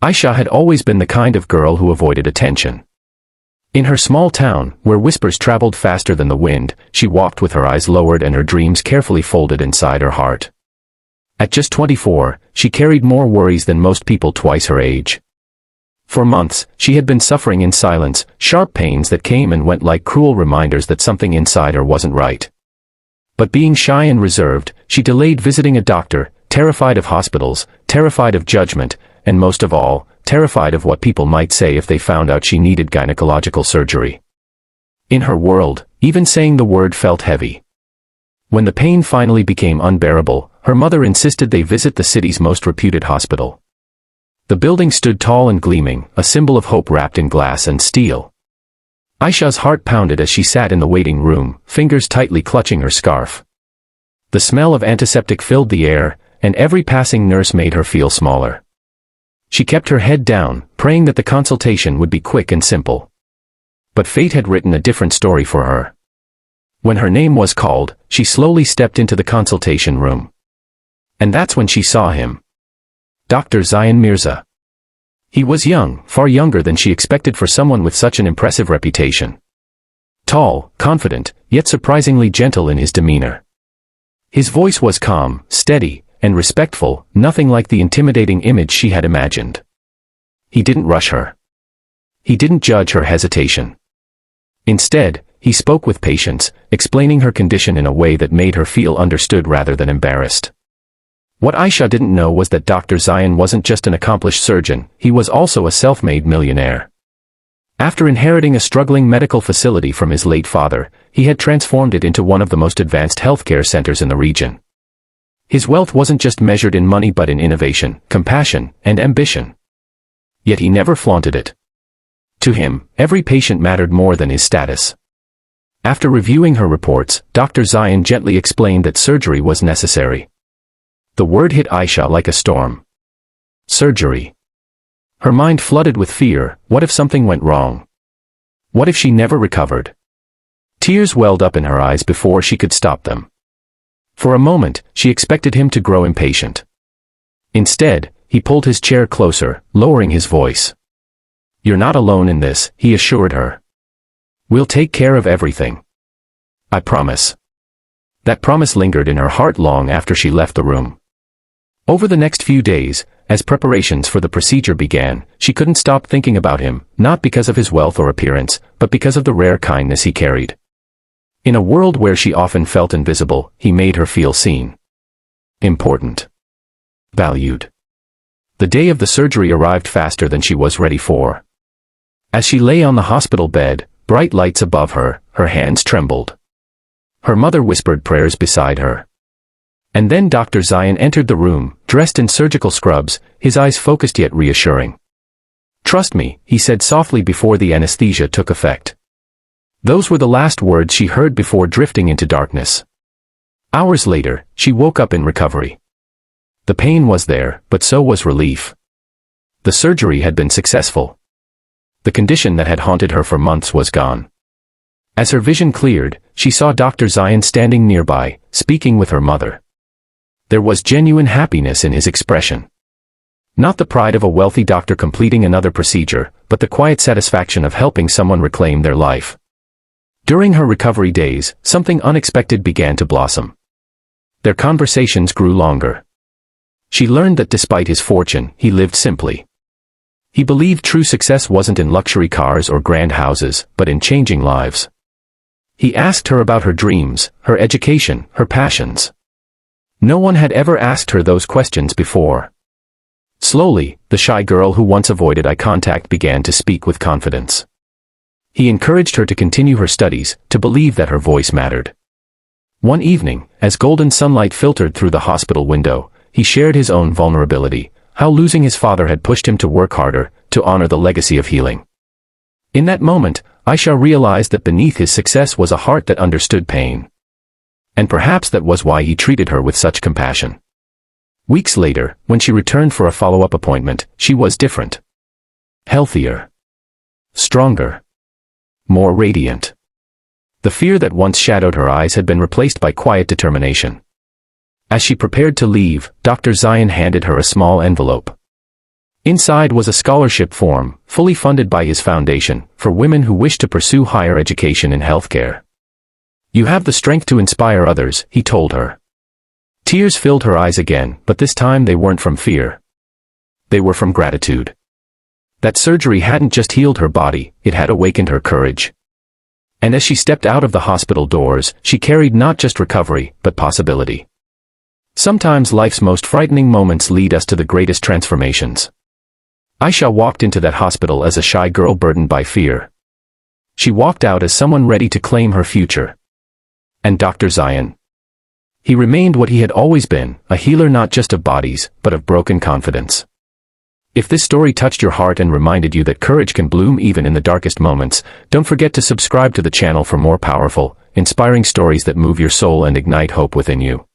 Ayesha had always been the kind of girl who avoided attention. In her small town, where whispers traveled faster than the wind, she walked with her eyes lowered and her dreams carefully folded inside her heart. At just 24, she carried more worries than most people twice her age. For months, she had been suffering in silence, sharp pains that came and went like cruel reminders that something inside her wasn't right. But being shy and reserved, she delayed visiting a doctor, terrified of hospitals, terrified of judgment, and most of all, terrified of what people might say if they found out she needed gynecological surgery. In her world, even saying the word felt heavy. When the pain finally became unbearable, her mother insisted they visit the city's most reputed hospital. The building stood tall and gleaming, a symbol of hope wrapped in glass and steel. Ayesha's heart pounded as she sat in the waiting room, fingers tightly clutching her scarf. The smell of antiseptic filled the air, and every passing nurse made her feel smaller. She kept her head down, praying that the consultation would be quick and simple. But fate had written a different story for her. When her name was called, she slowly stepped into the consultation room. And that's when she saw him. Dr. Zayan Mirza. He was young, far younger than she expected for someone with such an impressive reputation. Tall, confident, yet surprisingly gentle in his demeanor. His voice was calm, steady, and respectful, nothing like the intimidating image she had imagined. He didn't rush her. He didn't judge her hesitation. Instead, he spoke with patience, explaining her condition in a way that made her feel understood rather than embarrassed. What Ayesha didn't know was that Dr. Zayan wasn't just an accomplished surgeon, he was also a self-made millionaire. After inheriting a struggling medical facility from his late father, he had transformed it into one of the most advanced healthcare centers in the region. His wealth wasn't just measured in money but in innovation, compassion, and ambition. Yet he never flaunted it. To him, every patient mattered more than his status. After reviewing her reports, Dr. Zayan gently explained that surgery was necessary. The word hit Ayesha like a storm. Surgery. Her mind flooded with fear. What if something went wrong? What if she never recovered? Tears welled up in her eyes before she could stop them. For a moment, she expected him to grow impatient. Instead, he pulled his chair closer, lowering his voice. "You're not alone in this," he assured her. "We'll take care of everything. I promise." That promise lingered in her heart long after she left the room. Over the next few days, as preparations for the procedure began, she couldn't stop thinking about him, not because of his wealth or appearance, but because of the rare kindness he carried. In a world where she often felt invisible, he made her feel seen. Important. Valued. The day of the surgery arrived faster than she was ready for. As she lay on the hospital bed, bright lights above her, her hands trembled. Her mother whispered prayers beside her. And then Dr. Zayan entered the room, dressed in surgical scrubs, his eyes focused yet reassuring. "Trust me," he said softly before the anesthesia took effect. Those were the last words she heard before drifting into darkness. Hours later, she woke up in recovery. The pain was there, but so was relief. The surgery had been successful. The condition that had haunted her for months was gone. As her vision cleared, she saw Dr. Zayan standing nearby, speaking with her mother. There was genuine happiness in his expression. Not the pride of a wealthy doctor completing another procedure, but the quiet satisfaction of helping someone reclaim their life. During her recovery days, something unexpected began to blossom. Their conversations grew longer. She learned that despite his fortune, he lived simply. He believed true success wasn't in luxury cars or grand houses, but in changing lives. He asked her about her dreams, her education, her passions. No one had ever asked her those questions before. Slowly, the shy girl who once avoided eye contact began to speak with confidence. He encouraged her to continue her studies, to believe that her voice mattered. One evening, as golden sunlight filtered through the hospital window, he shared his own vulnerability, how losing his father had pushed him to work harder, to honor the legacy of healing. In that moment, Ayesha realized that beneath his success was a heart that understood pain. And perhaps that was why he treated her with such compassion. Weeks later, when she returned for a follow-up appointment, she was different. Healthier. Stronger. More radiant. The fear that once shadowed her eyes had been replaced by quiet determination. As she prepared to leave, Dr. Zayan handed her a small envelope. Inside was a scholarship form, fully funded by his foundation, for women who wish to pursue higher education in healthcare. You have the strength to inspire others, he told her. Tears filled her eyes again, but this time they weren't from fear. They were from gratitude. That surgery hadn't just healed her body, it had awakened her courage. And as she stepped out of the hospital doors, she carried not just recovery, but possibility. Sometimes life's most frightening moments lead us to the greatest transformations. Ayesha walked into that hospital as a shy girl burdened by fear. She walked out as someone ready to claim her future. And Dr. Zayan. He remained what he had always been, a healer not just of bodies, but of broken confidence. If this story touched your heart and reminded you that courage can bloom even in the darkest moments, don't forget to subscribe to the channel for more powerful, inspiring stories that move your soul and ignite hope within you.